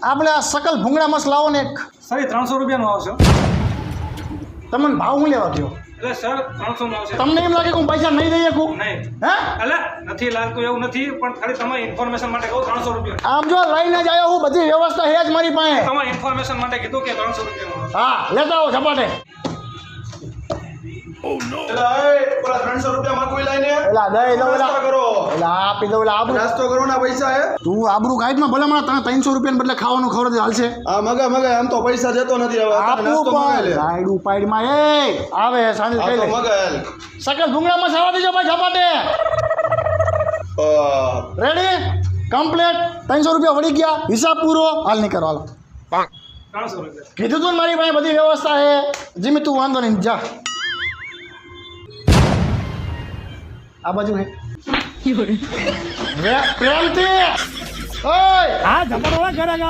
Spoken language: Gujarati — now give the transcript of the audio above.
આપણે આ સકલ ભૂંગળા મસ લાવો ને એક. સર એ 300 રૂપિયાનું આવશે. તમને ભાવ હું લેવા દો? એટલે સર 300 નું આવશે. તમને એમ લાગે કે હું પૈસા નહીં દઈ શકું? નહીં. હે એટલે નથી લાગતું એવું નથી, પણ ખાલી તમારી ઇન્ફોર્મેશન માટે કહું 300 રૂપિયા. આમ જો લઈને જ આવ્યો હું, બધી વ્યવસ્થા છે જ મારી પાસે. તમારી ઇન્ફોર્મેશન માટે કીધું કે 300 રૂપિયાનું આવશે. હા લેતા આવો ઝપાટે. પેલા એ પેલા 300 રૂપિયા માં કોઈ લઈને એલા દઈ દો નાસ્તો કરો. એલા આપી દો. એલા આબરૂ નાસ્તો કરો ના પૈસા હે. તું આબરૂ કાઢમાં ભલે મને તને 300 રૂપિયા બદલે ખાવાનું ખવડાવી દે, હાલશે? આ મગા આમ તો પૈસા દેતો નથી હવે અત્યારે આપું નાસ્તો મંગાવી લે. રાયડું પાડમાં એ આવે સાંજે આ ખાઈ તો લે. મગા હાલ. સકલ ભૂંગળામાં સાવા દેજો ભાઈ ઝપાટે. Ready complete. 300 રૂપિયા વળી ગયા, હિસાબ પૂરો. હાલ નહીં કરો, હાલ. 300 રૂપિયા. કીધું તું ને મારી પાસે બધી વ્યવસ્થા છે. જીમી તું વાંધો નહીં, જા. આ બાજુ હે પ્રેમથી. ઓય હા ઝપાટો ઘરે